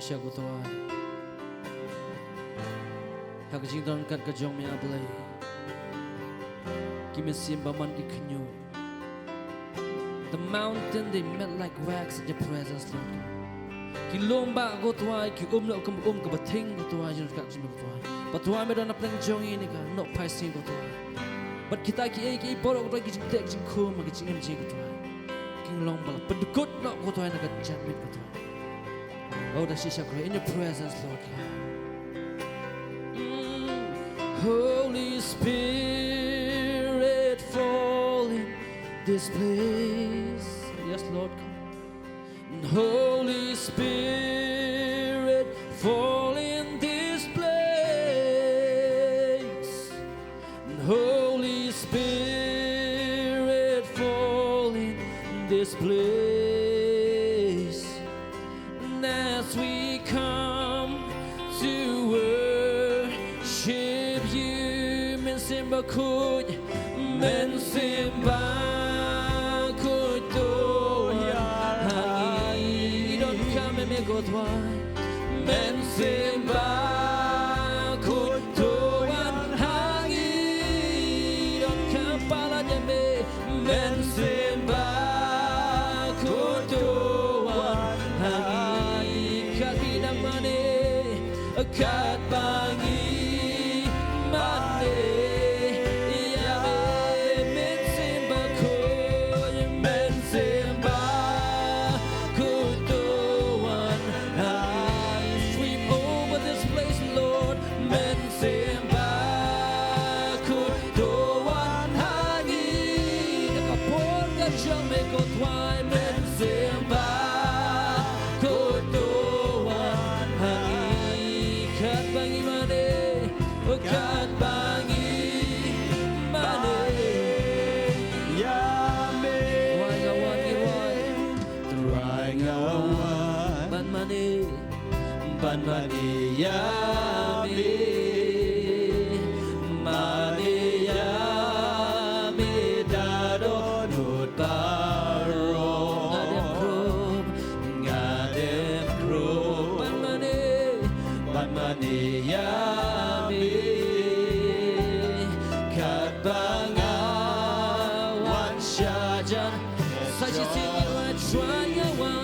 shisha go to I hak jing don kat ka jong me ablay kimi simba man iknyu the mountain they melt like wax in your presence Lord ki lomba go to I ki no ka bathing go to I jin ka jim go to I but to I me don aplang jong ini ka no pai sing go to I but kita ki porok ro ki jing tek jing khum ki jing em ji go to I king long bal pendukut no go to I na ka jamit go to I oh the shisha go in your presence Lord Holy Spirit fall in this place yes Lord Holy Spirit fall in this place Holy Spirit fall in this place and as we come to worship you men simba kuj men simba kuj toya hangi don't come and make God why men simba kuj toya hangi don't come pala jame men simba kuj toya hangi kabina mane kat bangi Ban mani yami mani yami dado nut baro ngadem krup ban mani yami kat banga wan shajan saji sini wan shwanyawan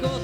Go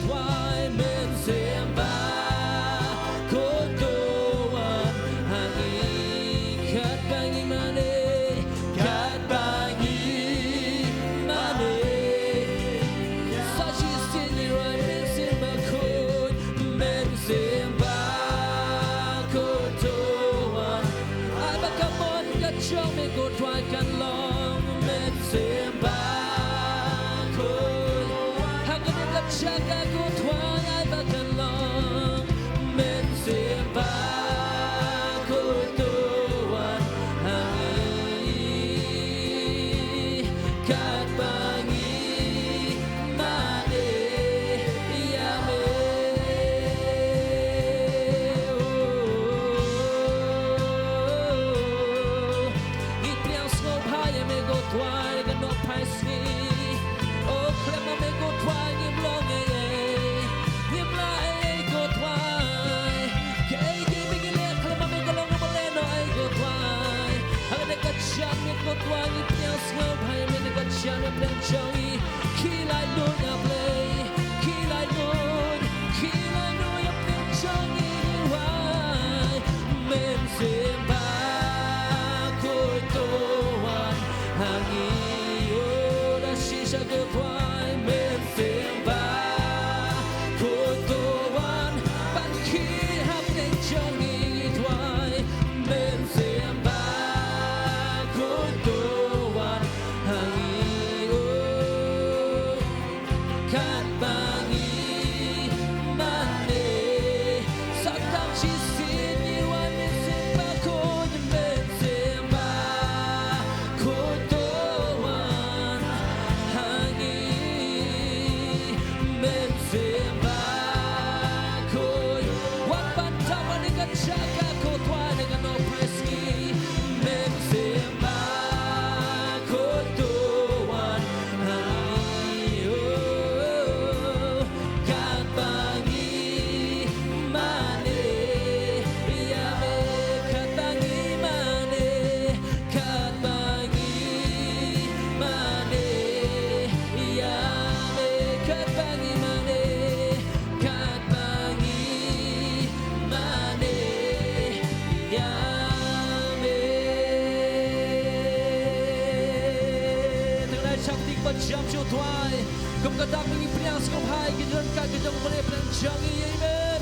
twai kum ka dak mi priang skum hai ki ran ka jong bale plan chang amen.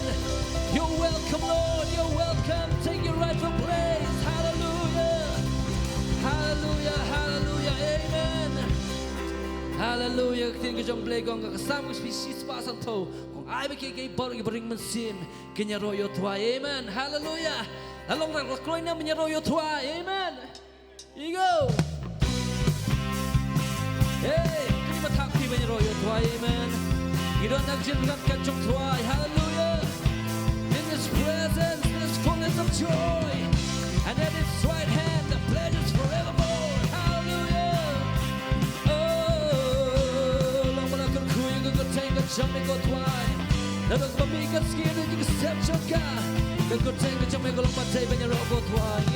You're welcome, Lord, you're welcome. Take your rightful place. Hallelujah, hallelujah, hallelujah, amen. Hallelujah. Tin ka jong play gong ka sam ko species pa sang tho kong ai ba ke bor ki bring man sim kenya ro yo twai amen. Hallelujah. Along the cloy na menya ro yo twai amen. You go. Hey, kini matak pi menya ro yo twai amen. You don't have to got ka jong twai. Hallelujah. In His presence, there's fullness of joy, and at His right hand, the pleasures forevermore. Hallelujah. Oh, long but I can cool you can take a jump and go twine. Let us be good skin and you can step your car. The good thing that you make a long but take when you're all go twine.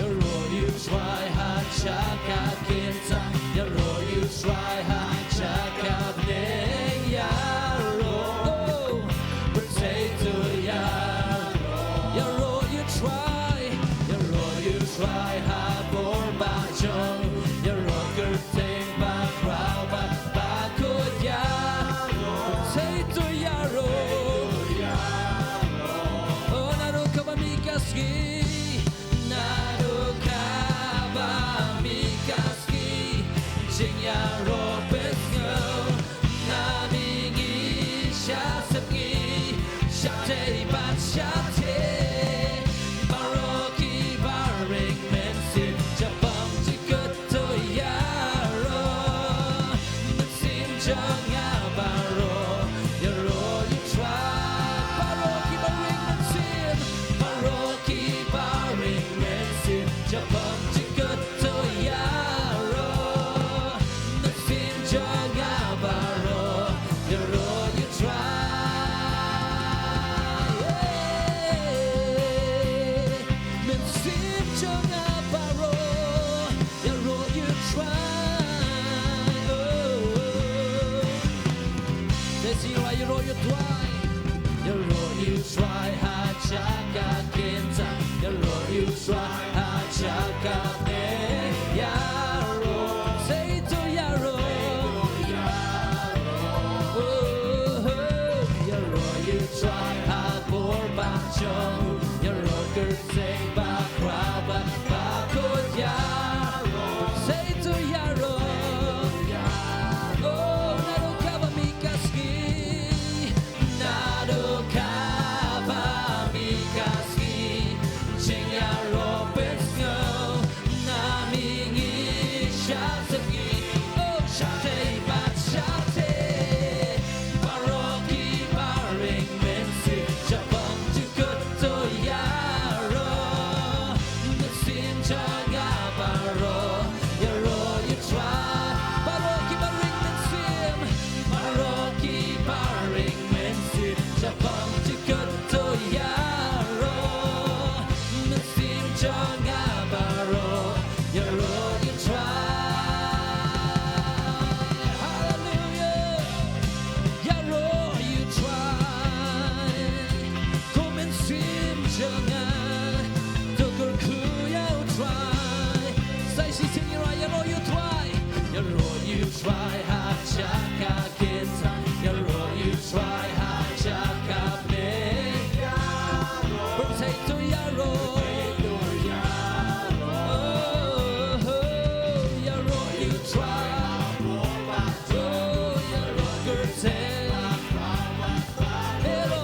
You're all you try hard, chaka kinta. You're all you try hard, chaka bnei yaro. Potato yaro. You're all you try. You're all you try hard, bor bachong. You're all good thing, back row, back good yaro. Potato yaro. Oh, naro kabamikaski. Naro kabamikaski. Jingyaro pesgo. Namingi shasapgi. Shate bat shate. Baroki baring mensin. Jabam jikuto yaro. Mensin janga baro. Yaro you try. Baroki baring mensin. Baroki baring mensin. Jabam jikuto yaro. Mensin janga baro. Yaro you try. Mensin janga baro. Yaro you try. Let's see why you're all you try. You're all you try. Hachaka kinta. You're all you try. Hachaka ne yaro. Say to yaro. Oh, you're all you try. Habor bachong. You're all good say back raba. Bakod yaro. Say to yaro. Oh, naro kabamikaski. Naro kabamikaski. Jingyaro pesgo. Namingi shasapgi. Oh, shate bat shate. Baroki baring mensi. Jabang jukuto yaro. Mensin jaga baro. Yaro you try. Baroki baring mensim. Baroki baring mensim. Jabang jukuto yaro. Mensin jaga baro. Yaro you try. Hallelujah. Yaro you try. Kumensim jaga. Tukur kuyao try. Say she's in your eye. Yaro you try. Yaro you try. Hachaka kinta. Yaro you try. Hachaka bne. Potato yaro. Oh, yaro you try. Oh, yaro good thing. Hello.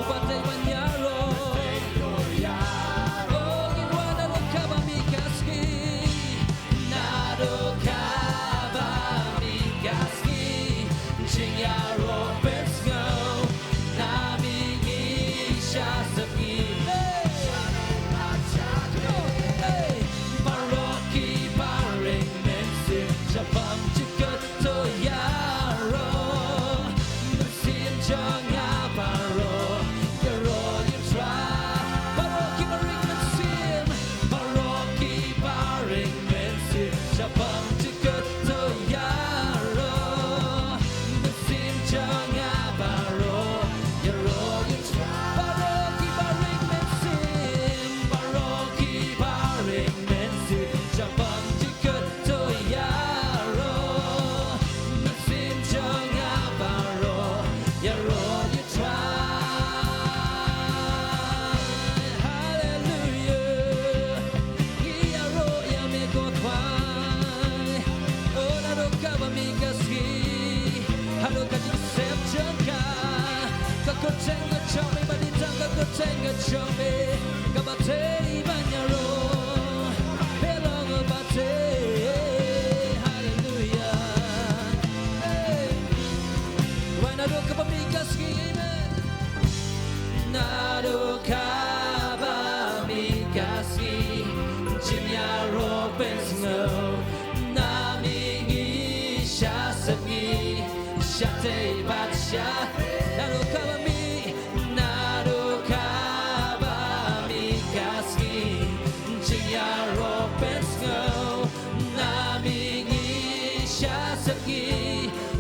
Upate man yaro. Oh, inwana no kabamikaski. Naro kabamikaski. Jingyaro pesgo. Namingi shasapgi. Hey, Baroki baring mensin. Jabam jikuto yaro. Mensin janga baro. Yaro you try. Baroki baring mensin. Baroki baring mensin. Jabam jikuto yaro. Mensin janga baro. Yaro you try. Baroki baring mensin. Baroki baring mensin. Jabam jikuto yaro. Chome badita kakutenga chome kabate banyaro belongo bate hallelujah hey why nado kabamikaski amen nado kabamikaski jinyaro pensno namingi shasagi shate batsha nado kabami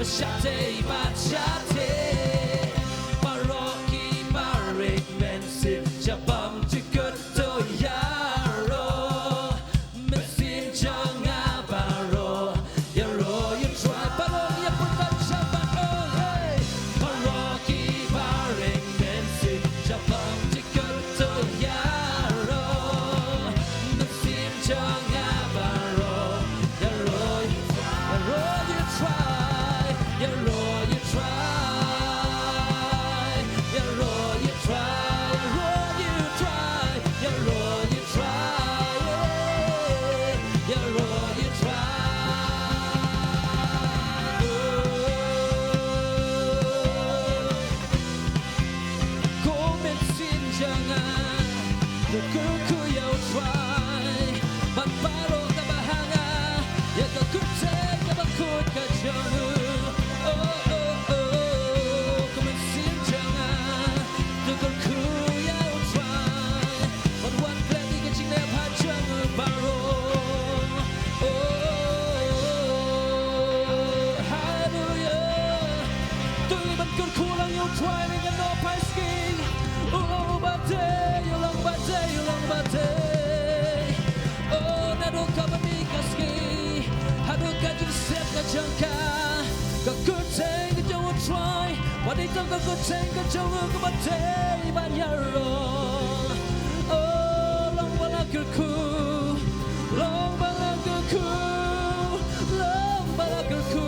Shate bachate Baroki barik mensim Jabam jikut to yaro Mensim janga baro Yaro you try Baroki ya putat jabat oh hey Baroki barik mensim Jabam jikut to yaro Mensim janga baro Yaro you try You're all you try. You're all you try. You're all you try. You're all you try. Come and sin jangan. Ku you try. But paro ka bahanga. Ya ka kutse ka bakut ka jangan. What is the good thing that you look about day by your own? Oh, long balakuku, long balakuku, long balakuku.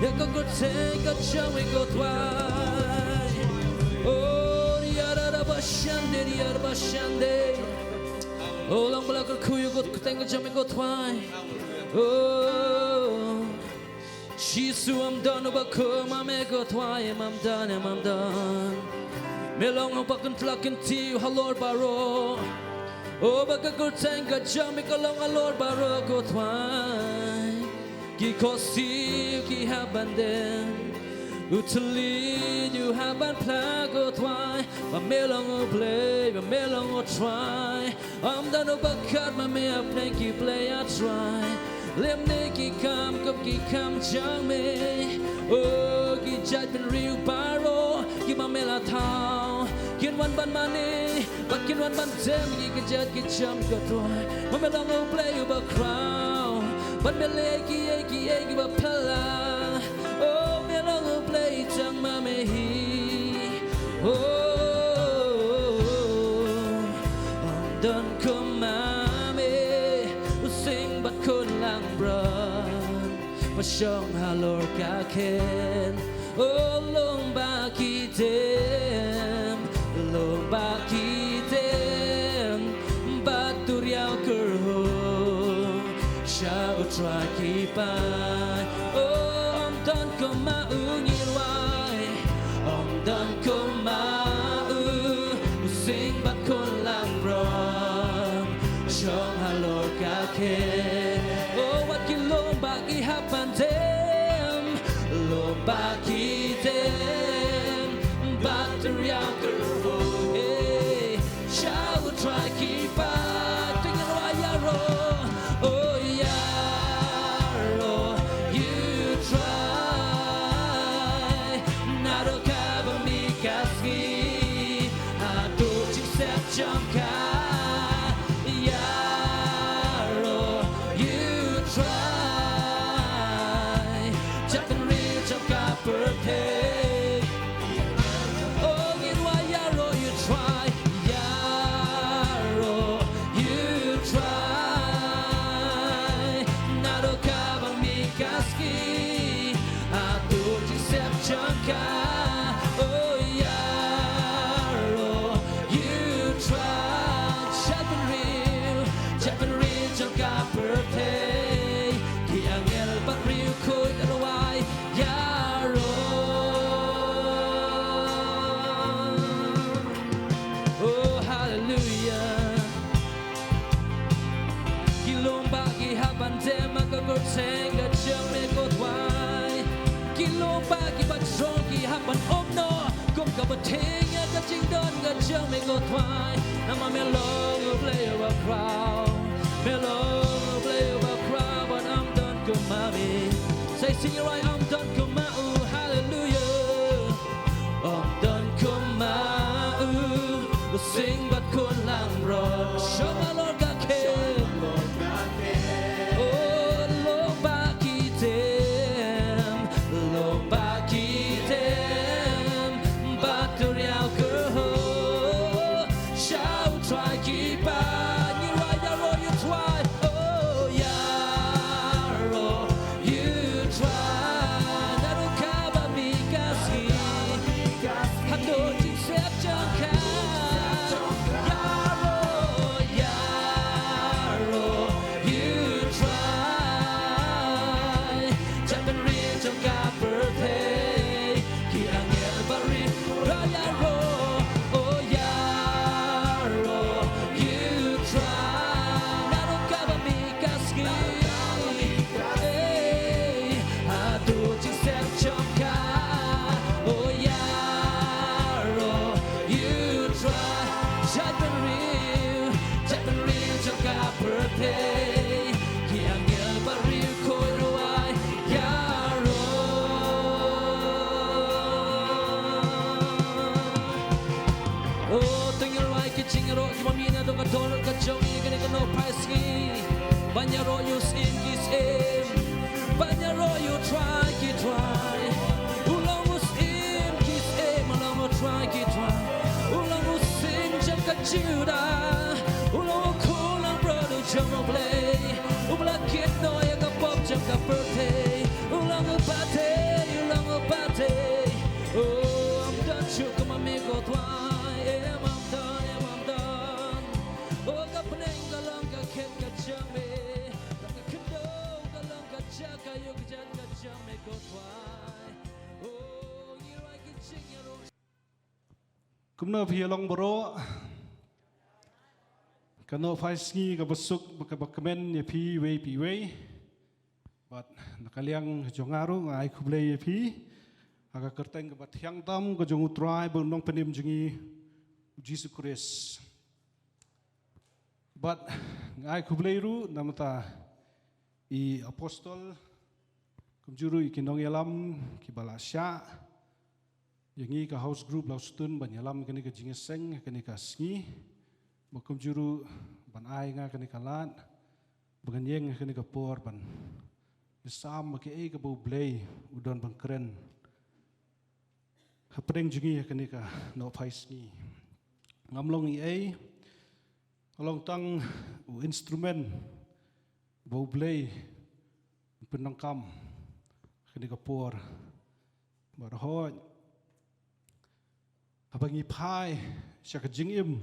You got good thing that you will go twice. Oh, the other bashande, the other bashande. Oh, long balakuku, you got good thing that you will go twice. Oh. Shisu, I'm done, overcome, I make a twine, I'm done. Me long up and plucking tea, Lord Barrow. Oh, but a good tank, a jumping along a Lord Barrow, go twine. Gikosi, ki habanden. Utili, you haven't planned, go twine. But me long will play, but me long will try. I'm done, overcut, my me a planky play, I try. Lem ne ki kam jang me oh ki jai pen riu baro ki ma mela thao kin wan ban mani but kin wan ban tem ki jat ki jam ko toy ma me long o play ba crown but me le ki ba pala oh me long o play jang ma me hi oh done come Shong halor ka ken oh long ba ki dem ba turiao kerho sha utrai ki pa oh om don ko ma ungi wai om don ko ma sing ba kon lang rom shong halor ka ken oh what ki long ba ki happen them lo ba ki dem battery out the road hey shall we try keep on thinking why yaro oh yaro you try not a cover me kaski I do accept jump perfect hak ban om no kum ka ba ting ya ka jing don ka jang me go twai na ma me long play over crowd me long play over crowd but I'm done come mommy say sing it right I'm done come ma hallelujah I'm done come ma go sing but kun lam ron show my Lord God came oh Lord baki tem Lord baki tem but to real girl shall try keep on you right you try oh yeah you try na don't cover me kasi hado jing sep jang ka Dondor ka Jong kini ka no paski banyaro you sin kis banyaro you try ulang usin kis malang try ulang usin jam ka juda ulang kulang brother jam play ubla kid no ya ka pop jam ka birthday ulang pate oh I'm done you come amigo twai Kumno Shillong bro, kano faisngi kabasuk bakamen ya pi way, but nakaliang jongaru ngai kublay ya pi, aga kerteng kabat hiang tam kajong utrai bernong penim jengi Jesus Christ, but ngai kublay ru namata I apostol kumjuru ikinong yalam kibalasya. Yang ka house group laustun banyalam kini ka Jinghikai kini ka sngi bakum juru ban ai nga kini ka lat banganyeng kini ka por ban isam ke ka bo blay udon ban kren hapeng jingi kini ka no phai sngi ngamlong ai along tang instrument bo blay penangkam kini ka por barhot abangi pai sya ka Jingim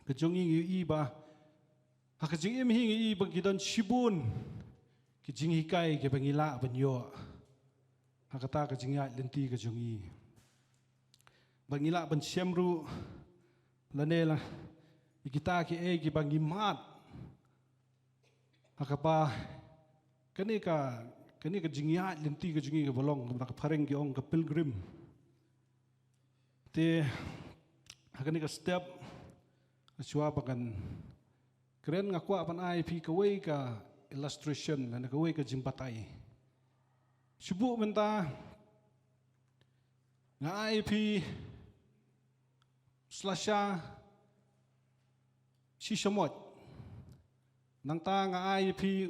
ka Jonging i ba ha ka Jingim hingi I bangkidan shibun ki Jinghikai ke bangila banyo ha kata ka Jingya lenti ka Jongi bangila ban syamru lanela ikita ki ki bangimat ha ka pa kani ka Jingya lenti ka Jongi ka bolong ka pareng ki ong ka pilgrim te hakani ka step aswa bakan keren ngakwa pan ai pi kawai ka illustration na kawai ka jimbatai subu menta nga ai pi slasha shishamot nang ta nga ai pi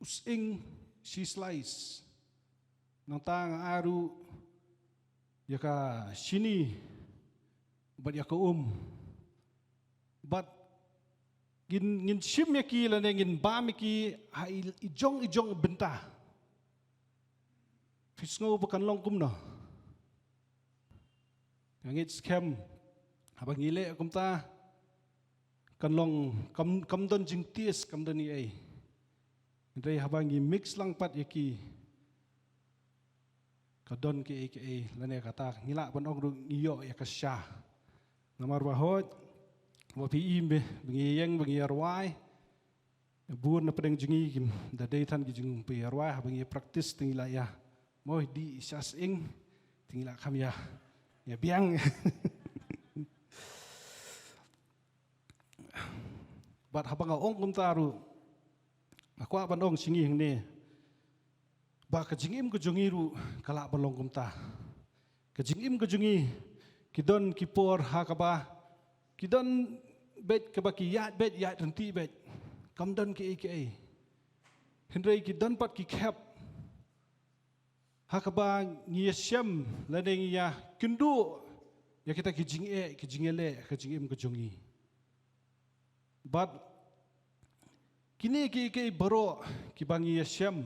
using si slice nang ta nga aru yaka shini but yaka but gin shim yaki la ngin bamiki ha ijong benta fisngo bakan long kumno ngit scam habang ile kumta kanlong kamdon jingtis kamdon ni ai ndai habang mix lang pat yaki kadon ke lane kata ngila ban ong rung iyo ya kasya namar bahot wa pi imbe bngiyeng bngiyarwai buon na pedeng jingi kim da day tan gi jing pi arwai habang practice tingila ya mo di sas ing tinggal kami ya biang. Bat habang ong kum taru, aku aban ong singi hang ne. Ba ka jingim ko jongiru kala balong kum ta. Ka jingim ko jongi kidon kipor hakaba kidon bet ka baki yat bet yat renti bet kamdon ke. Hendrai kidon pat ki kep hakaba ngiasyam ladeng ya kundu ya kita ki jingele ka jingim ko jongi. But kini ki baro ki bangi yasyam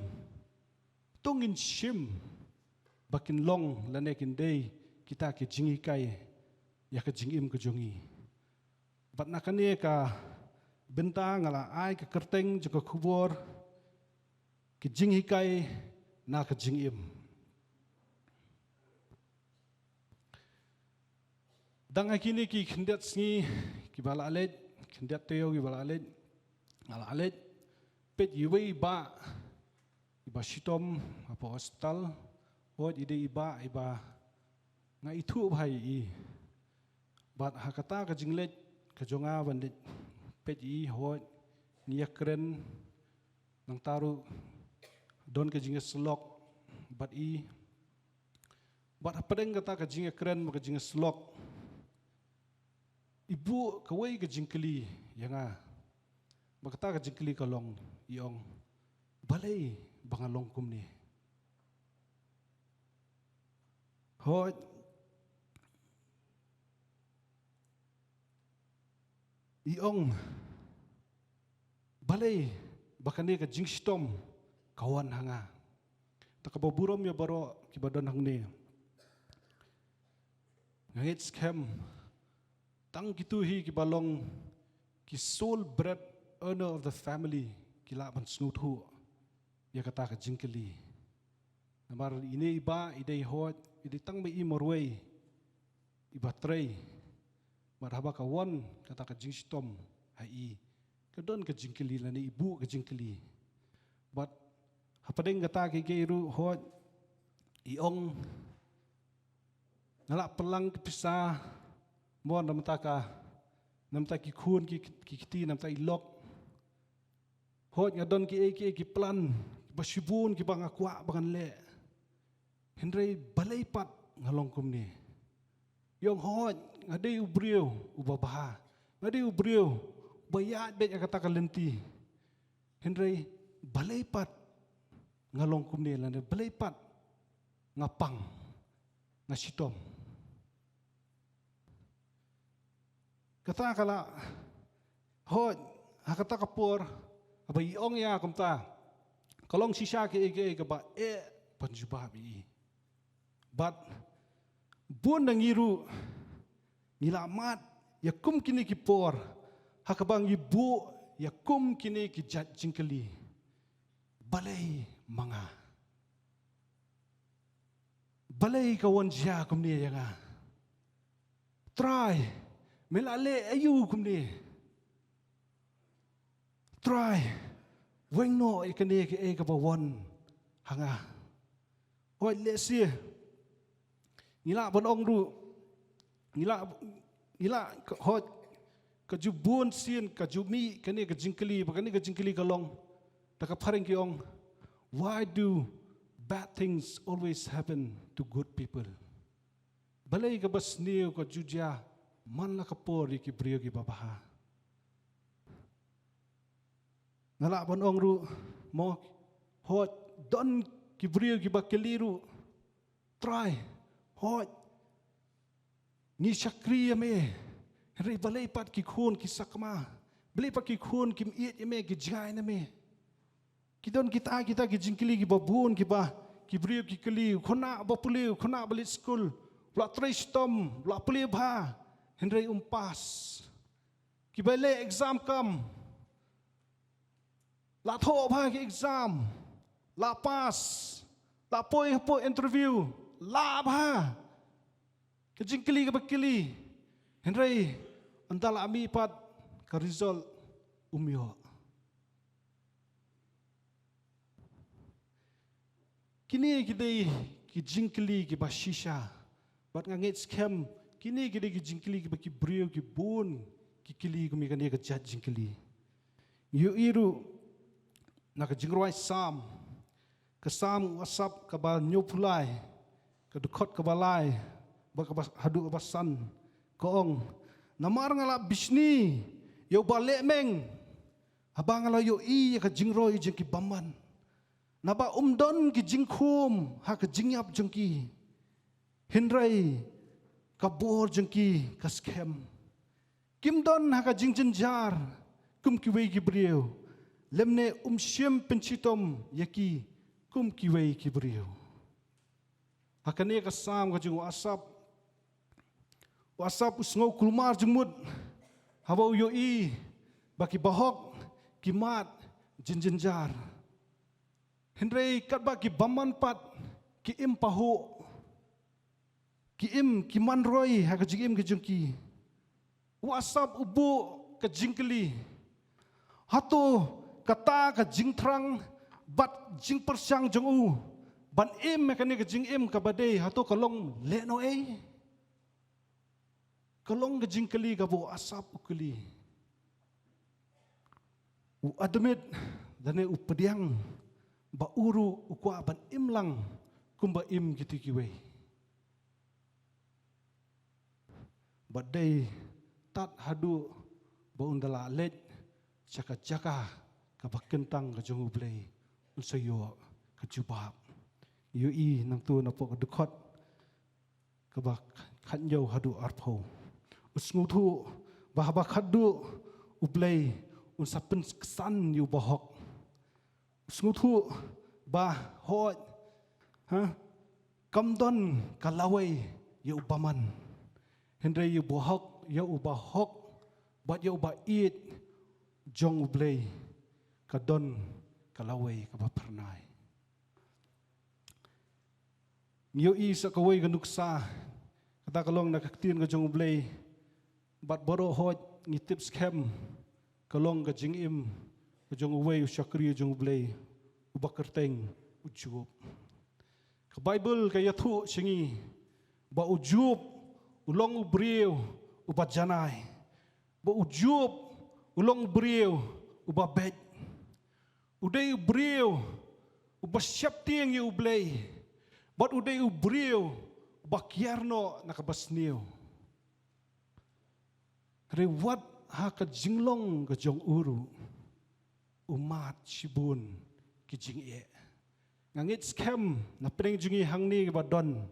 tungin shim bakin long lane kin day kita ki Jinghikai ya ka Jingim ke jongi. But nakane ka bentang ala ai ka kerteng juga kubur ki Jinghikai na ka Jingim. Dang kini ki khendet sngi ki bala alet kendiat teo ki bala alet pet iwe iba shitom apa hospital hot ide iba nga itu bhai I bat hakata ka jinglet ka jonga bandit pet I hot niakren nang taru don ka jinges slok bat I bat padeng kata ka jingekren ka jinges slok ibu kawai ke jingkeli yang bakta ke jingkeli kalong iong balai bangalong kum ni hot iong balai bakane ke jingstom kawan hanga takababurom ya baro kibadon hang ni ngait scam tang gitu hi ki balong ki sole bread earner of the family ki Laban snut hu ya kata ka jingkeli namar ini iba idei hot idei tang me I morway iba trei marhaba ka won kata ka jingstom hai kadon ka jingkeli lani ibu ka jingkeli but hapadeng kata ki geiru hot iong nala pelang pisah mon namta ki khun ki kiti namta ilok hot ngadon ki plan basibun ki bang akwa bangan le hendrei balai pat ngalong kum ni yong hot ngadei ubriu ubabaha ngadei ubriu bayat bet kata kalenti hendrei balai pat ngalong kum ni lan balai pat ngapang ngasitom kata kala hot hakata kapur aba iong ya kumta kalong sisa ke ba panjubah bi but bun nangiru nilamat yakum kini kipor hakabang ibu yakum kini ki jingkeli balai manga balai kawan jia kum ni yanga try melale ayu kumni try wengno ikane ke ka bawon hanga hoi lesia ngila bonong ru ngila hot kajubun sin kajumi kane ka jingkeli bakane ka jingkeli kalong taka paring kiong why do bad things always happen to good people balai ka basniu ka juja man la kapor ki brio ki babaha nala bon ongru mo hot don ki brio ki bakeliru try hot ni sakri me ri balai pat ki khun ki sakma balai pat ki khun ki miet me ki jai na me ki don kita ki jingkili ki babun ki ba ki brio ki keli khona ba puliu khona balik school la tristom la puliu ba hendrai umpas ki bale exam kam la tho ba ki exam la pass la poi interview la ba ke jingkeli ke bakili hendrai antala ami pat ka result umyo kini kidai ki jingkeli ki bashisha Bat ngangit scam kini gede ki jingkili ki baki brio ki bun ki kili kumi kani ka jat jingkili. Yu iru nak jingroi sam ke sam wasap ka ba nyopulai ke dekot ka balai ba ka hadu ka basan koong namar ngala bisni yo balik meng abang ngala yo I ka jingroi jengki baman naba umdon ki jingkum ha ka jingyap jengki Hindrai kabor jengki kaskem kimdon haka jingjenjar kum kiwei kibriu lemne syem pencitom yaki kum kiwei kibriu hakane kasam ka jeng wasap usngau kulmar jengmut hawau yoi baki bahok kimat jingjenjar Hindrai kat baki baman pat ki impahu Kiim kiman roy ha kajingim kejengki wasap ubu kejingkeli hatu kata kajingtrang bat jing persyang jongu ban im kani kejingim kabade hatu kalong leno kalong kejingkeli kabu asap ukeli u admit dane upediang ba uru ukwa ban imlang kumba im kitikiwe Badai tat hadu baundala let jaka kabakentang ka jongu blei unsayo ka jubab yui nang tu napok dekot kabak khanyo hadu arpho usngutu bahaba khadu ublei unsapen kesan yu bahok usngutu bah hot kamdon kalawai yu baman Hindrai yu bohok, yu ubahok, bat yu uba eat, jong ublei, kadon, kalawai, kabapernai. Yu I sakawai ganuksa, kata kalong nakaktin ka jong ublei, bat boro hot, ngitip scam, kalong ka jingim, ka jong uway, usyakri jong ublei, ubakerteng, ujub. Ka Bible kaya tu singi, ba ujub, ulong ubriu ubat janai ba ujub ulong ubriu ubabet udai ubriu ubas syapting yu ublei bat udai ubriu ubakyarno nakabasniu rewat ha ka jinglong ka jong uru umat sibun ki jingye ngangit scam na pring jungi hangni ba don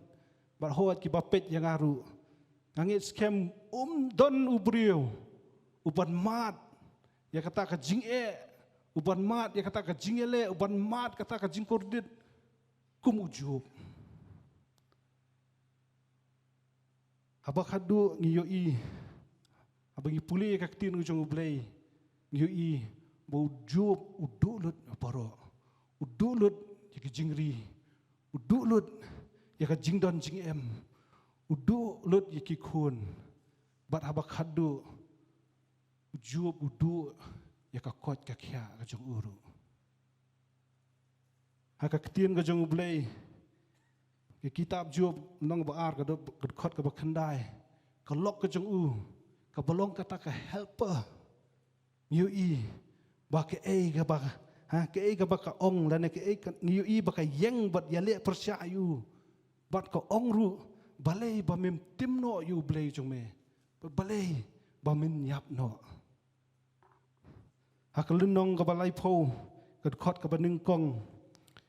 ba hot ki bapet yang aru Ngangit scam don ubriu uban mat ya kata ka jing'e uban mat ya kata ka jingele uban mat kata ka jingkordit kumujub abak hadu ngiyoi abang ipuli ka ktin ujung ublei ngiyoi bujub udulut aparo udulut ya ka jingri udulut ya ka jingdon jingem Udu lut yaki kun, bat habak hadu, ujub udu yakakot kakya kajong uru. Hakaktin kajong ublei, kitab jub nong baar kadot kabakandai, kalok kajong kabalong kata ka helper, yui, baka kabaka, kabaka ong, dan yui baka yang bat yale persyayu, bat ka ong ru. Balai bamim timno yu blei jome. Balai bamin yapno. Hakalunong kabalai po kadkot kabaning kong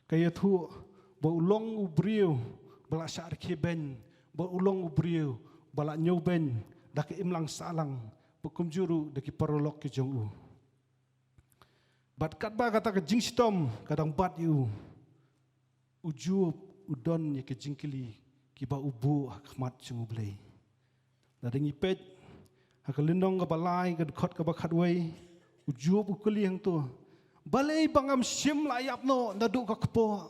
kaya tu ba ulong ubriu bala syar keben ba ulong ubriu bala nyoben dak imlang salang bukum juru dak parolok ki jongu. Bat kat ba kata ka jingstom kadang bat yu ujub udon ye ke jingkili kiba ubu hakmat jungublei. Dadeng ipet hakalindong kabalai kadkot kabakhatway ujub ukuli hang tu. Balai bangam sim la yapno naduk ka kepo.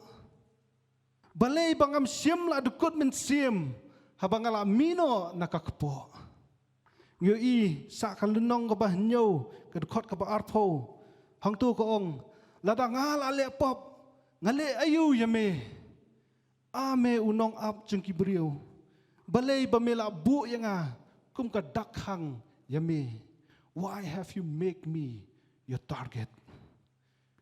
Balai bangam sim la dukut men sim habangala mino nakakpo. Ngui sa kalindong kabahnyo kadkot kabaarpo hang tu koong ladangal ale pop ngale ayu yame ame unong ap jengki beriu balay bamela bu yang kum ka dakhang yami. Why have you make me your target?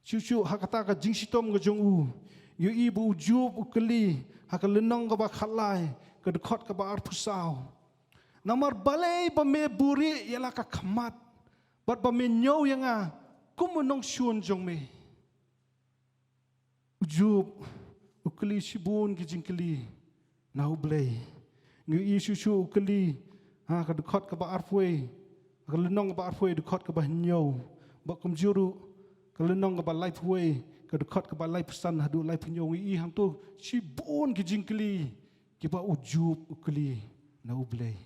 Cucu hakata ka jingsitom ka jong yu ibu ujub ukeli hakalenong ka ba khalai ka dekot ka ba arpusau. Namar balay bame buri yala ka kamat. Bat bame nyaw yang kumunong syun jong me. Ujub ukeli sibun ki jingkeli na ublay. Ngi isu ukeli ka dekot ka ba arpui. Kalenong ka ba arpui dekot ka ba nyaw. Ba kumjuru kalenong ka ba life way. Ka dekot ka ba life san hadu life nyaw ngi hang tu sibun ki jingkeli ki ba ujub ukeli na ublay.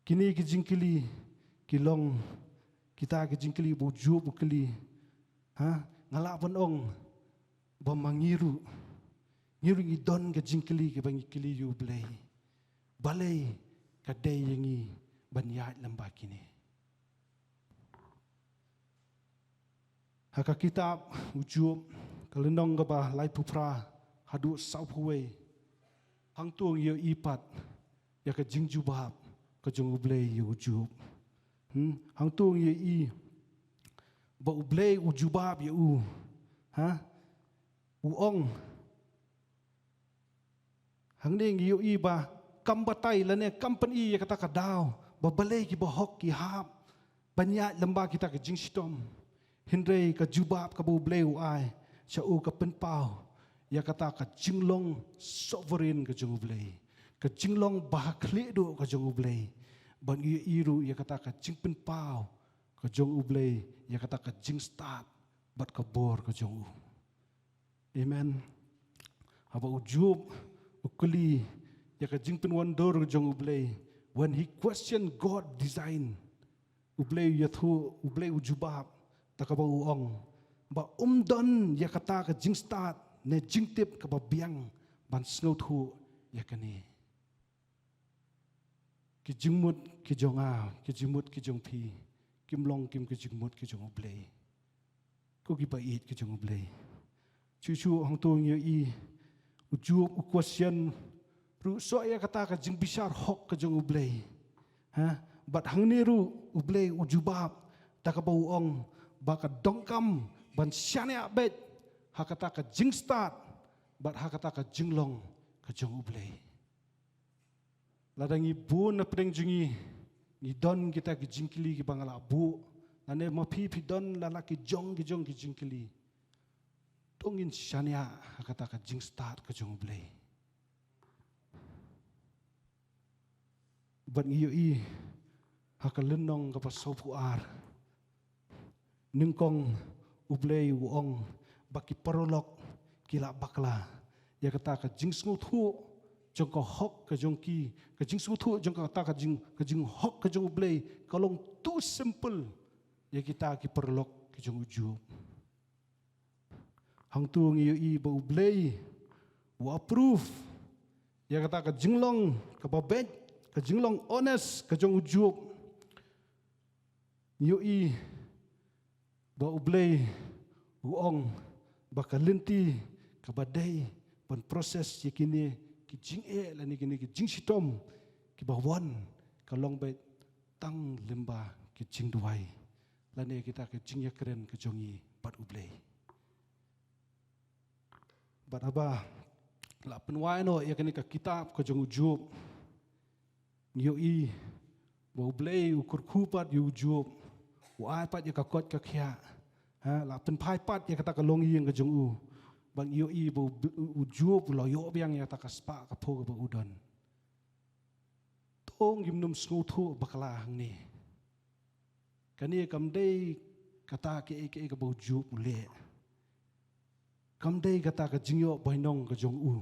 Kini ki jingkeli kilong kita ki jingkeli bujub ukeli ngalak panong ba mangiru ngiru idon ki jingkeli ki bangi keli yu blay balay kadai yangi banyat lamba kini haka kitab ujub kalenong ka ba lai pupra hadu saupuwe hang tuang yo ipat ya ka jingjubab ka jong ublay yu ujub hang tuang ye i ba ublay ujubab ye uong hang ning yu i ba kambatai la ne company ye kata ka daw ba balay ki ba hok ki hap banya lamba kita ka jingstom hindrei ka jubab ka ublay uai cha u ka penpau ya kata ka jinglong sovereign ka jong ublay ka jinglong bahakli do ka jong ublay ban iru ya kata ka jingpen pau ka jong ublay ya kata ka jing start bat ka bor ka jong amen haba ujub ukuli ya ka jingpen wondor ka jong ublay when he question God design ublay yathu ublay ujubab ta ka ba uong ba umdon ya kata ka jing start ne jingtip ka ba biang ban snau thu ya kani ki jingmut ki jonga ki jingmut ki jongpi kim long kim ki jingmut ki jong ublay ko ki ba it ki jong ublay chu hang tu ngi i ujub u question ru so ya kata ka jing bisar hok ka jong ublay bat hang ni ru ublay ujubab ta ka bauong ba ka dongkam ban syane abet hakata ka jing start bat hakata ka jinglong ka jong ublay ladang ibu na pedeng jungi ni don kita ki jingkili ki bangala bu nane mapi pi don lalaki jong ki jingkili tongin syania kata ka jing start ka jong blay ban iyo i hakalenong ka pasopu ar ningkong ublay uong baki parolok kila bakla ya kata ka jing sngut hu jong ka hok ka jong ki ka jing sutu jong ka ta ka jing hok ka jong ublay kalong too simple ya kita ki perlok ki jong ujub hang tu ngi i ba ublay wa approve ya kata ka jinglong ka babet ka jinglong honest ka jong ujub ngi i ba ublay uong ba kalinti ka badai ban proses yakini ki jing la ni ki jing sitom ki bawan kalong bet tang lemba ki jing duai la ne kita ki jing ya keren ki jongi bat ublay bat aba la penwai no ya kini ka kitab ka jong ujub nyo i ba ublay ukur kupat yu ujub wa pat ya ka kot ka khia la pen pai pat ya kata ka long yeng ka jong u bang iyo i bo ujub lo yo biang ya takaspa ka po ka udon tong gimnum snuthu bakla hang ni kani kam dei kata ke ka bo ujub le kam dei kata ka jingyo bainong ka jong u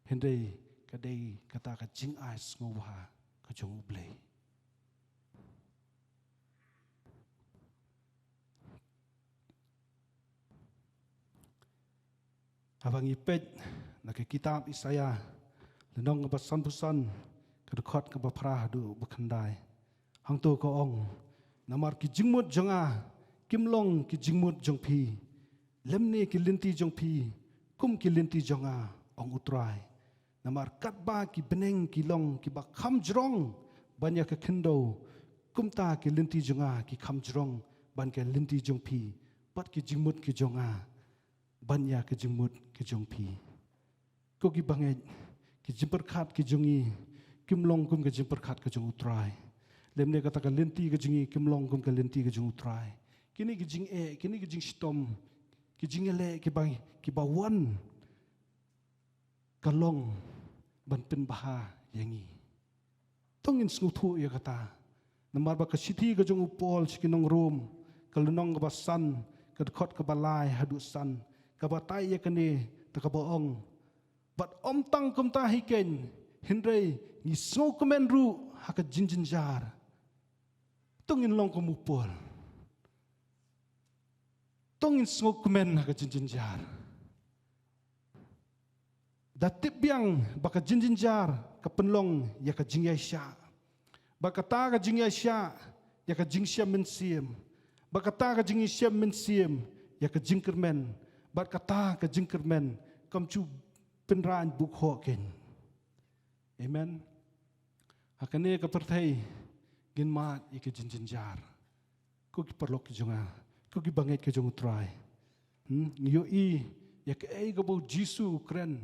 hendei ka dei kata ka jing as ngwa ka jong ublay Abang ipet nak kitab Isaya lenong ka basan-busan kedekot ka baprah du bekandai hang tu ko ong namar ki jingmut jonga kimlong ki jingmut jongpi lemni ki linti jongpi kum ki linti jonga ong utrai Namar katba ki beneng ki long ki ba kham jrong banyak ke kendo kumta ki linti jonga ki kham jrong ban ke linti jong pi pat ki jingmut ki jonga banyak ke jingmut ki jong pi ko ki banget ki jimper khat ki jongi kim long kum ke jimper khat ke jong utrai lemne kata ka linti ke jingi kim long kum ke linti ke jong utrai kini ki jing kini ki jing stom ki jingele ki ba wan kalong ban pen baha yangi tongin snuthu ya kata namar ba ka city ka jong upol chikinong room kalunong ka san ka khot ka balai hadu san ka batai ya kane ta ka baong bat om tang kum ta hiken hindrei ni so komen ru ha ka jinjin jar tongin long kum upol tongin so komen ha ka jinjin jar datip biang baka jinjin jar ka penlong ya ka jingyai sya baka ta ka jingyai sya ya ka jingsyam men siem baka ta ka jingi syam men siem ya ka jingkermen baka ta ka jingkermen kam chu penran buk ho ken amen hakane ka perthai gin mat ya ka jinjin jar ko ki perlok ki jonga ko ki banget ke jong try yo I ya ka ei ka bo jisu kren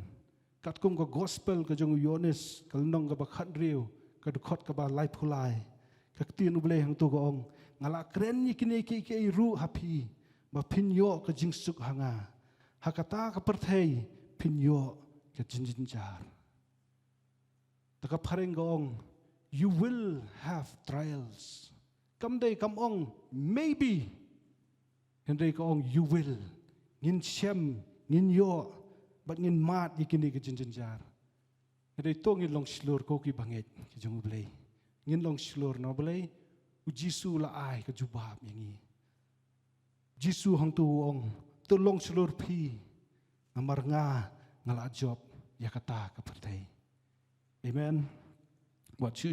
kat kum ka gospel ka jong yones kalnong ka bakhat riu ka dukhot ka ba lai phulai ka tin uble hang tu ko ong ngala kren ni kini ki ru happy ba phin yo ka jing suk hanga hakata ka perthei phin yo ka jinjin jar ta ka phareng ko ong you will have trials kam dei kam ong maybe hendai ko ong you will ngin shem ngin yo bat ngin mat ikini ke jinjin jar hendai to ngin long slur ko ki banget ki jong blei ngin long slur no blei u jisu la ai ka jubab yangi jisu hang tu ong to long slur phi amar nga ngala job ya kata ka pertai amen wat chu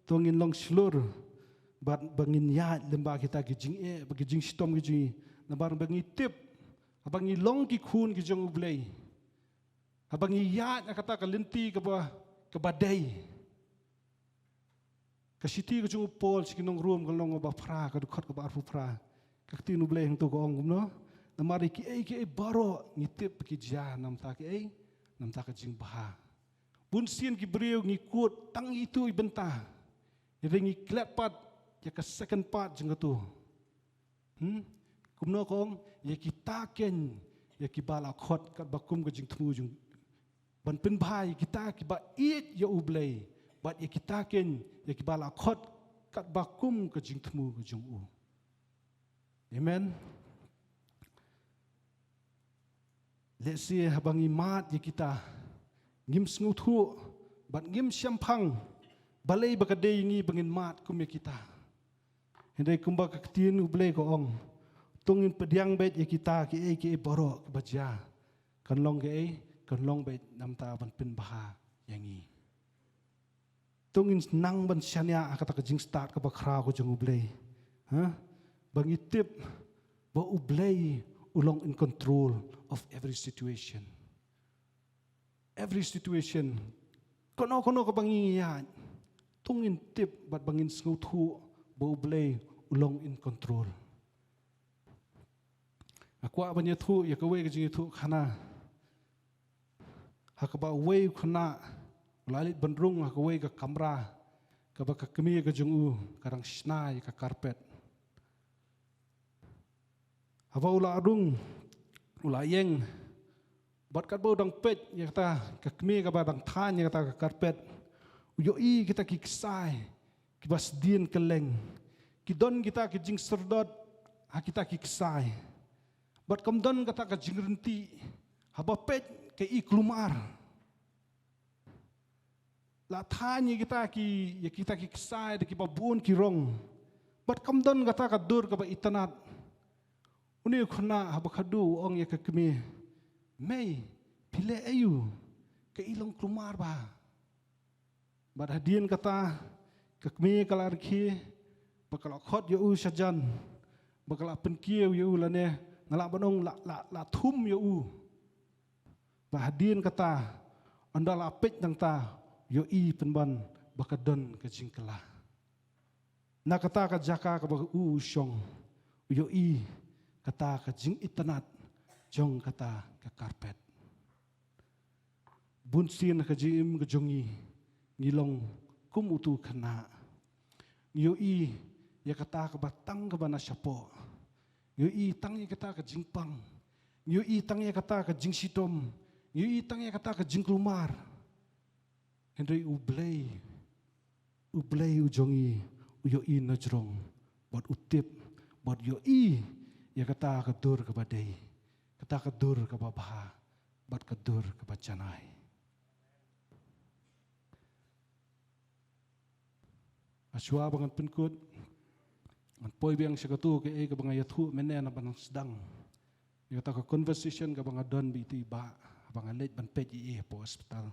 to ngin long slur bat bangin ya lemba kita ki jing bagi jing stom ki jing nabar bangi tip abangi long ki khun ki jong blei abangi ya kata ka linti ka badai ka city ka jong pol sikinong room ka long ba phra ka dukhot ka ba arfu phra ka tinu blei hang to ko ong no namari ki ei baro ni tip ki ja nam ta ki nam ta ka jing baha bun sien ki breu ngi kut tang itu ibenta ngi klat pat ya ka second part jeng tu kumno kong ya kita ken ya ki bala khot kat bakum ka jing thmu jung ban pen bhai kita ki ba it ya ublei bat ya kita ken ya ki bala khot kat bakum ka jing thmu ka jung u amen let's see habangi mat ya kita ngim sngu thu bat ngim syampang balai bakadei ngi bangin mat kum ya kita hendai kumba ka tin ublei ko ong tungin pediang bet ya kita ki boro ke baja kan long bet nam ta ban pin baha yangi tungin nang ban syania kata ka jing start ka bakra ko jung ublei bangi tip ba ublei ulong in control of every situation kono ka bangi ya tungin tip bat bangin sngu thu bo blei ulong in control akwa banya thu ya ka we ka jing thu khana hakaba we khana lalit bandrung ka we ka kamera ka ba ka kemi ka jung u karang snai ka carpet haba ula adung ula yeng bat kat bo dang pet ya kata ka kemi ka ba dang than ya kata ka carpet yo I kita ki ksai ki bas din keleng ki don kita ki jing serdot ha kita ki ksai bat kam don kata ka jing renti haba pet ke I klumar la thani kita ki ksai de ki babun ki rong bat kam don kata ka dur ka ba itanat uni khuna haba khadu ong ya ka kemi mei pile ayu ke ilong klumar ba bat hadien kata kekmi kalar ki bakal khot yo u sajan bakal penkieu yo lane ngala banong la thum yo u ba hadien kata andal apit nang ta yo i penban bakadon ke jingkala na kata ka jaka ka bag shong yo i kata ka jing itanat jong kata ka karpet bunsin ka jim ka jongi ngilong kumutu kana yo i ya kata ka batang ka bana syapo yo i tang ya kata ka jingpang yo i tang ya kata ka jingsitom yo i tang ya kata ka jingklumar Henry ublay ujongi yo i najrong bot utip bot yo i ya kata ka dur ka badai kata ka dur ka babaha bot ka dur ka bacanai aswa bangan penkut an poi biang sakatu ke ka banga yathu menen ban sedang ya kata ka conversation ka banga don bi tiba banga let ban pet i po hospital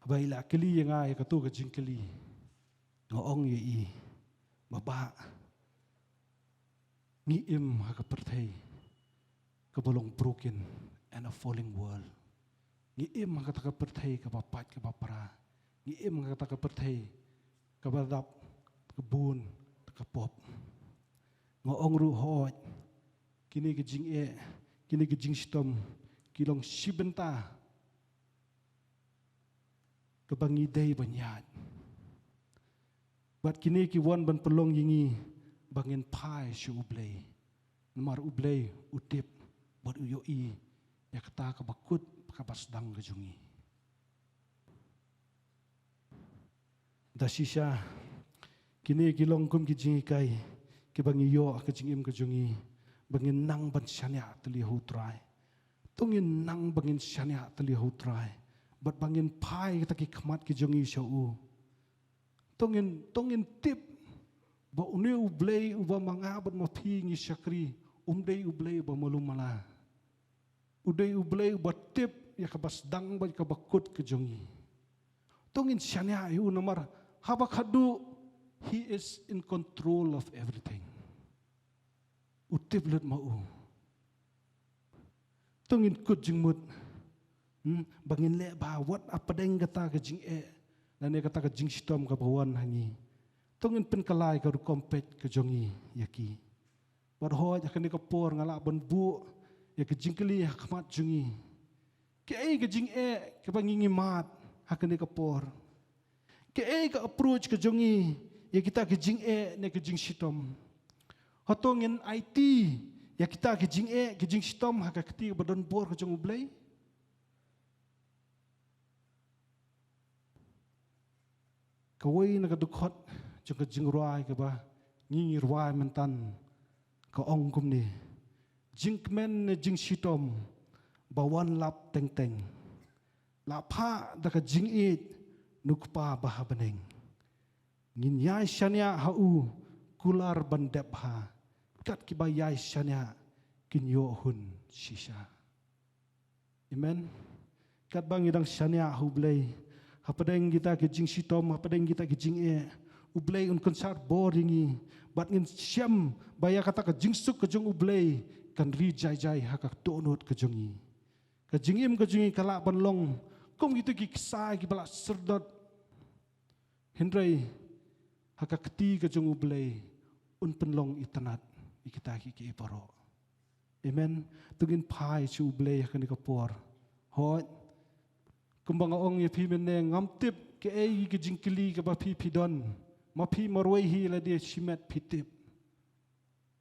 abaila keli yang ya katu ka jingkeli ngoong ye i baba ngi im ha ka perthai ka bolong broken and a falling world ngi im ha ka perthai ka bapat ka bapara ngi im ha ka perthai ka badap ka bun ka pop ngoong ru hoj kini ke jing e kini ke jing stom kilong sibenta ka bangi day banyat bat kini ki wan ban pelong yingi bangin pai shu ublay namar ublay utip bot uyo i ya kata ka bakut ka basdang ka jungi dasisha kini kilong kum ki jinghikai ki bangi yo ka jingim ka jungi bangin nang ban syanya tali hutrai tungin nang bangin syanya tali hutrai bat bangin pai kita ki khamat ki jungi shau tongin tip ba uni ublay uba manga bat mapi ngi syakri umdei ublay ba malumala udei ublay ba tip ya ka basdang ba ka bakut ka jungi tongin syanya yu namar habak hadu he is in control of everything utip lut mau tongin kut jingmut bangin le ba wat apa deng kata ka jing e dan dia kata ka jing sitom ka bawan hangi tongin pen kalai ka kompet ka jongi yaki bad hoj akan ka por ngala ban bu ya ka jingkeli hakmat jungi ke ai ka jing e ka bangingi mat akan ka por ke ai ka approach ka jongi ya kita ka jing e ne ka jing sitom hotongin IT ya kita ka jing e ka jing sitom ha ka keti badon bor ka jong ublay kawai nakadukot jong jingruai ka ba ngirwai mentan ka ong kum ni jingmen jing sitom bawan lap teng teng la pha da ka jing it nukpa bah beneng ngin yai shania hau kular bandep ha kat ki ba yai shania kin yo hun shisha amen kat bang idang shania hublay hapadeng kita ke jing sitom hapadeng kita ke jing e ublay un konsar boringi bat ngin syam baya kata ke jing suk ke jong ublay kan ri jai jai hakak tonot ke jongi ke jingim ke jongi kala banlong kom gitu ki kisai ki bala serdot hendrai hakak keti ke jong ublay un penlong itanat ikita ki paro amen tugin pai chu ublay hakan ka por hot kumbang ong ye pi meneng ngam tip ke ai ke jingkeli ke ba pi pidon ma pi marwai hi la dia shimet pitip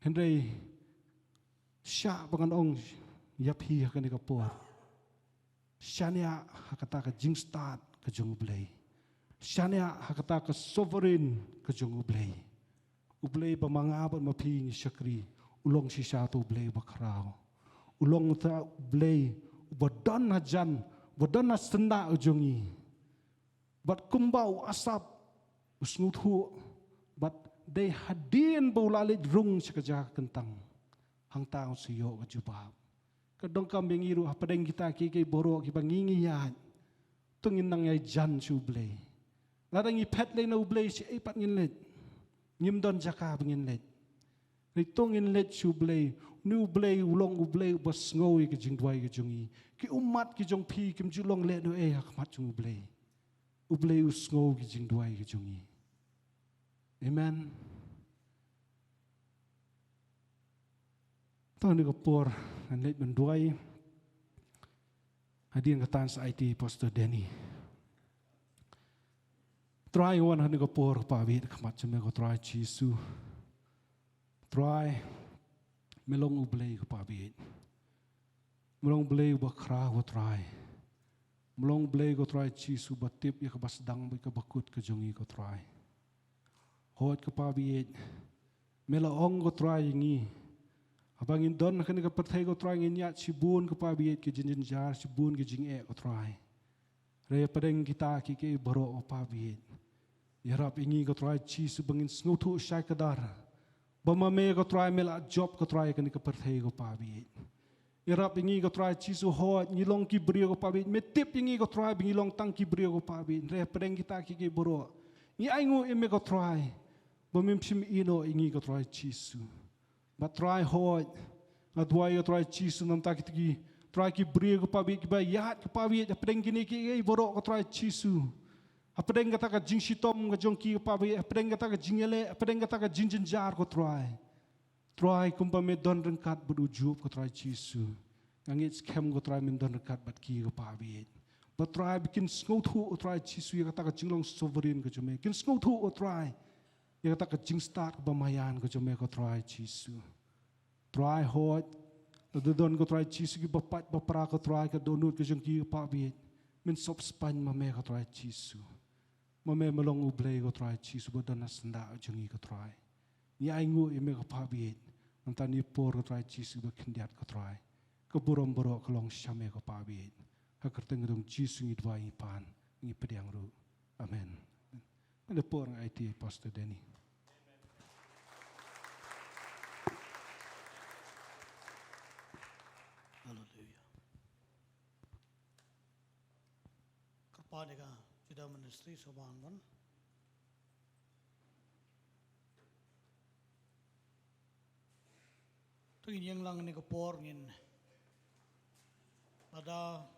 hendrai sya bangan ong yap hi hakan ka por syania hakata ka jing start ke jong ublay syania hakata ka sovereign ke jong ublay ba manga ba ma pi ngi syakri ulong si sya tu ublay bakrao ulong ta ublay badan hajan badana senda ujongi bat kumbau asap usnguthu bat they hadin baulalit rung sekaja kentang hang tao siyo kajubab kadong kambing iru hapadeng kita ki boro ki bangingi ya tungin nang yai jan sublay ladang ipet le na ublay si ipat ngin let ngim don jaka bingin let ritong in let sublay nu blei ulong ublei bas ngoi ke jing dwai ke jungi ki umat ki jong pi kim julong le no khmat jung ublei us ngoi ke jing dwai ke jungi. Amen. Tahu ni kapor an let menduai hadirin katan sa IT Pastor Denny. Try one hani kapor pawit khmat jame ko try chisu. Try melong ublei ko pawit. Melong blei ba kra ko try. Melong blei ko try chisu batip ya kabas dang ba ka bakut ka jongi ko try. Hot ko pawit. Melong ko try ngi. Abang indon kani ka perthai ko try nginyat sibun ko pawit ke jinjin jar sibun ke jing ko try. Re padeng kita ki ke baro ko pawit. Yarap ingi ko try chisu bangin snutu syai kadar. Bamame ko try mela job ko try kani ka perthai ko pawit. Yarap ingi ko try chisu hot ngilong ki brio ko pawit metip ingi ko try bingilong tang ki brio ko pawit. Re padeng kita ki ke baro. Ni aingu ime ko try. Bamim sim ino ingi ko try chisu. But try hot, adwai try chisu nam tak tigi, try ki brio ko pawit ki ba yat ko pawit, apeng kini ki boro ko try chisu. Apeng kata ka jing sitom ka jong ki ko pawit, apeng kata ka jingele, apeng kata ka jinjin jar ko try. Try kumpa me don rengkat berujup ko try chisu. Ngit skem ko try me don rengkat bat ki ko pawit. But try bikin sngotu ko try chisu ya kata ka jinglong sovereign ko jume, kin sngotu ko try. Ya kata ka jing start ko bamayan ko jume ko try chisu. Try hot, don ko try chisu ki bapat bapra ko try ka donut ko jong ki ko pawit. Min sop span mame ko try chisu. Mame melong ublei ko try chisu bodan nasenda jongi ko try. Ni aingu ime ko pawit. Antani por ko try chisu ba kendiat ko try. Ko burom boro ko long syame ko pawit. Hakerteng dong chisu ngi dwai pan ngi pediang ru. Amen. Ada por IT Pastor Denny. Hallelujah. Kepada sudah ministry sobangan. Tu yang lang ni kapor ngin. Ada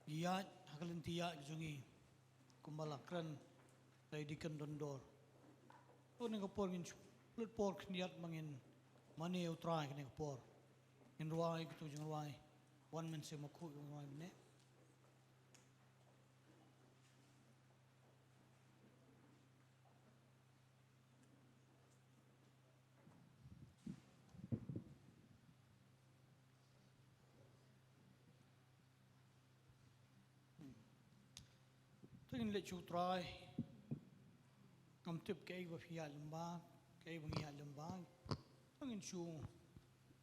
giat hakalin tiak jungi kumbalakran dari Deacon Dondor. Tu ni kapor ngin lut por kniat mangin mani utrai ni kapor. In ruai gitu jeng ruai, one man se maku jeng ruai ne. Tu in let you try. Ngam tip kay ba fiya lembag, kay ba fiya lembag. Tu in chu.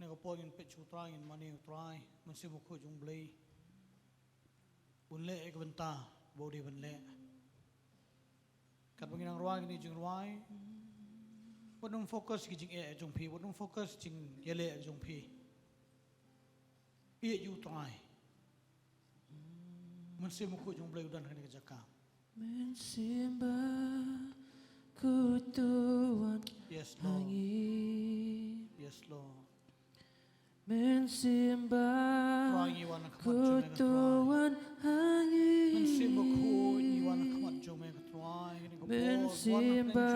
Nega pogin pechu try in mani try masih buku jung blei unle ek benta body benle kat bangin ang ruang ni jung ruai bodong fokus ki jing e jung pi bodong fokus jing yele jung pi ie you try masih buku jung blei udan kan jaka Mensimba kutuan yes Lord angin yes Lord Mensimba kutuan angin Mensimba kutuan khmat jome katrai Mensimba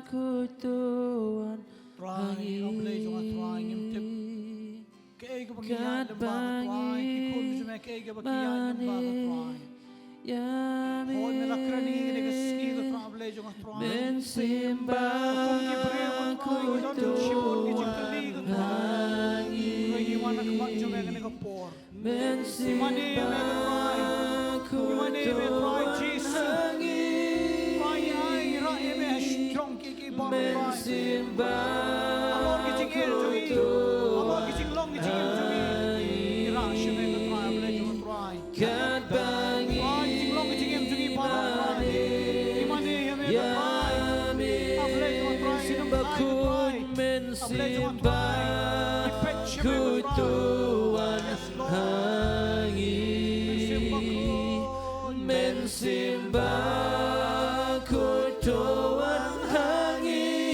kutuan angin Kat bangin mani Yami Mensimba kutuan Kutuan angin Mensimba kutuan angin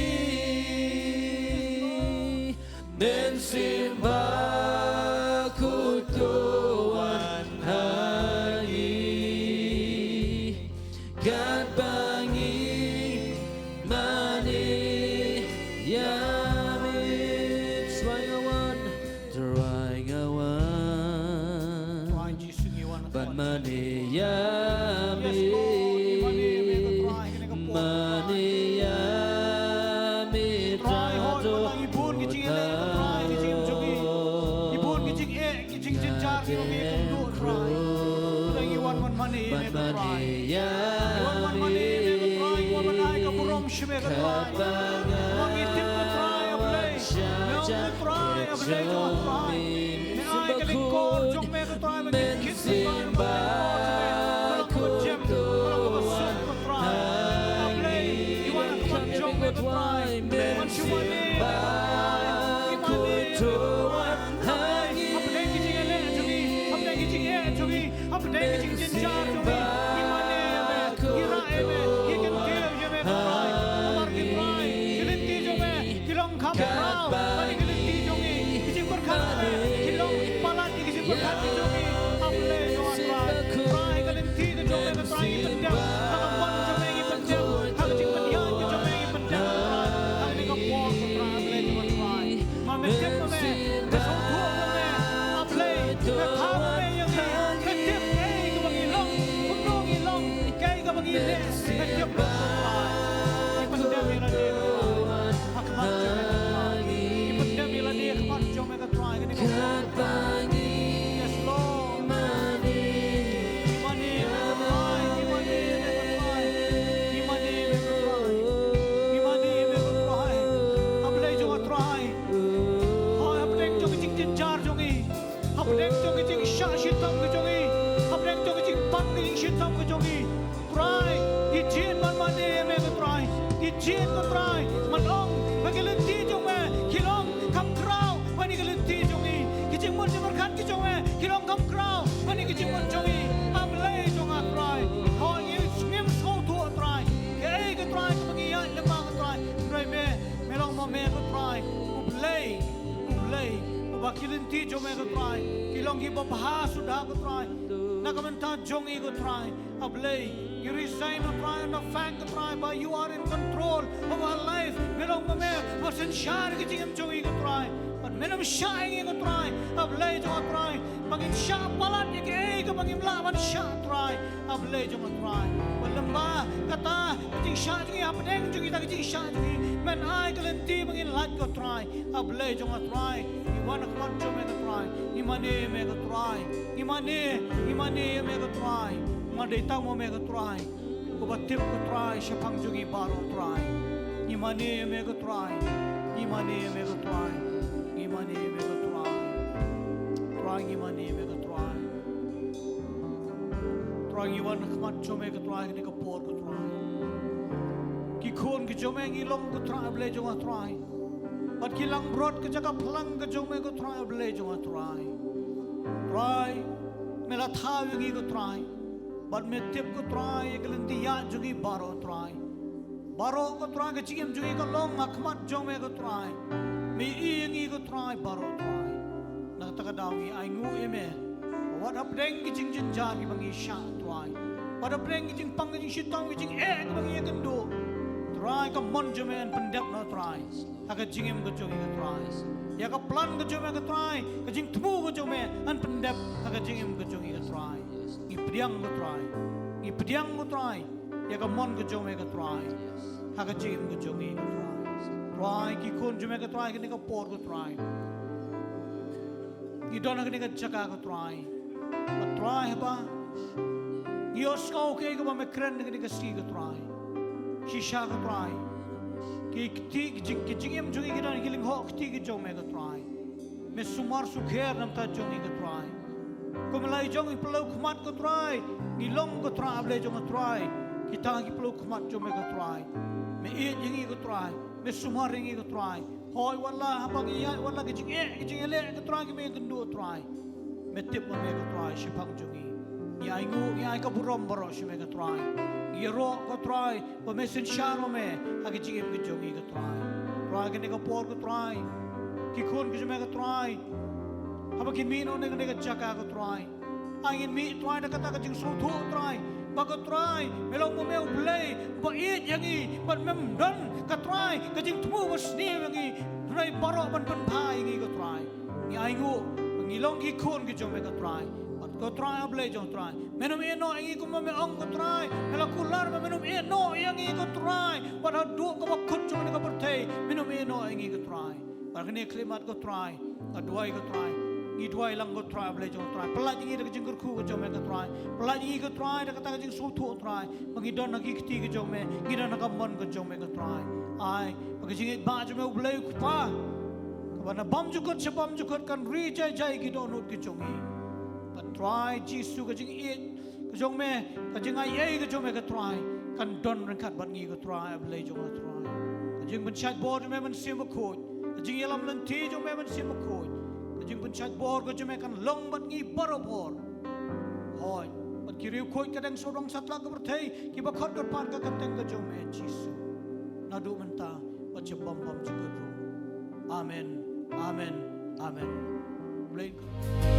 Iwan mani me ko try, iwan manai ka burom shime ko try. Mangitim ko try ablay. Meong ko try ablay ko try. Me ai ka lingkor jong me ko try mangit kit ko try. Walang ko jem, walang ko sum ko try. Ablay, iwan ko jong me ko try. Man shumani. Jin ko try manong magilenti jong me kilong kam kraw pani gilenti jong i kijing mon jong khat ki jong me kilong kam kraw pani kijing mon jong i ablay jong a try ho ni ngim so tu try ke ke try ko ngi ya le ma try try me melong mo me ko try ublay ba kilenti jong me ko try kilong hi ba ha sudah ko try nakamanta jong i ko try ablay. You resign or try and fact to try, but you are in control of our life. Melong mo me, wasin share ki jingim jongi ko try. But menam shaing ko try, ablay jo try. Pagin sha palat ye ke ko pagin laban sha try, ablay jo try. Walamba kata jing sha jingi apdeng jongi ta jing sha jingi. Men ai kalenti pagin lat ko try, ablay jo try. Iwan ko jo me ko try. Imane me ko try. Imane me ko try. Madai tang mo me ko try, ko batip ko try, shapang jungi baro try, imani me ko try, imani me ko try, imani me ko try, try imani me ko try, try iwan khmat jo me ko try, ni ko por ko try, ki khon ki jo me ngi long ko try, ble jo nga try, bat ki lang brod ko jaga plang ko jo me ko try, ble jo nga try, me la thaw ngi ko try. But me tip ko try, kalenti ya jugi baro try. Baro ko try, kachigim jugi ko long akmat jong me ko try. Me iingi ko try, baro try. Nakatakadawi ay ngu eme. What up deng kijing jinjar ki bangi sha try. What up deng kijing pang kijing shitong kijing bangi kendo. Try ka mon jome and pendep no try. Haka jingim ko jogi ko try. Ya ka plan ko jome ko try. Kajing tmu ko jome and pendep haka jingim ko jogi ko try. Ipdiang ko try, ya ka mon ko jome ko try, ha ka jim ko jongi ko try ki kun jome ko try ki ka por ko try, ki don ka ka chaka ko try ba, yo sko ke ko ba me kren ka ski ko try, shisha ko try, ki jingim jongi ki don ki ling ho ki jome ko try, me sumar sukher nam ta jongi ko try. Kumalay jong ipelaw kumat ko try, nilong ko try, ablay jong ko try, kita ipelaw kumat jong me ko try, me iit yung ko try, me sumaring ko try, hoy wala habang iyan wala kijing ele ko try ki me kendo try, me tip mo me ko try, sipang jongi, iay ka burom baro si me ko try, iro ko try, pa me sinsyaro me, agijing ko jongi ko try kini ko por ko try, kikun ko me ko try. Habang kinmino na nga chaka ko try. Angin mi try na kata kajing suto try. Bago try, melong mo meo play. Bait yangi, but mem don ka try. Kajing tumu was ni yangi. Try baro man panpay yangi ko try. Ni aingo, ngilong kikon ki jome ka try. But ko try ablay jong try. Menom eno yangi ko mameong ko try. Melakular ma menom eno yangi ko try. But hadu ko makut jong ka pertay. Menom eno yangi ko try. Para kini klimat ko try. Aduay ko try. ngi tuai lang go try ble jong try pelaj ngi de jing ku go jong me go try pelaj ngi go try de kata jing sul thu try mangi don ngi kti go jong me ngi don ka mon go jong me go try ai mangi jing ba jong me ble ku pa ka na bam ju ko che bam ju ko kan ri jai jai gi don ut gi jong i ka try jisu go jing e go jong me ka jing ai e go jong me go try kan don ran khat ban ngi go try ble jong go try ka jing ban chat board me ban sim ko ka jing yelam lan ti jong me ban sim ko jing pun chat bor ko jume kan long bat ngi barobor hoy bat kiriu khoi kadang sorong satla ka berthei ki ba khot ko pan ka kateng ka jume jisu nadu menta bat che bam bam chu ko amen amen amen blame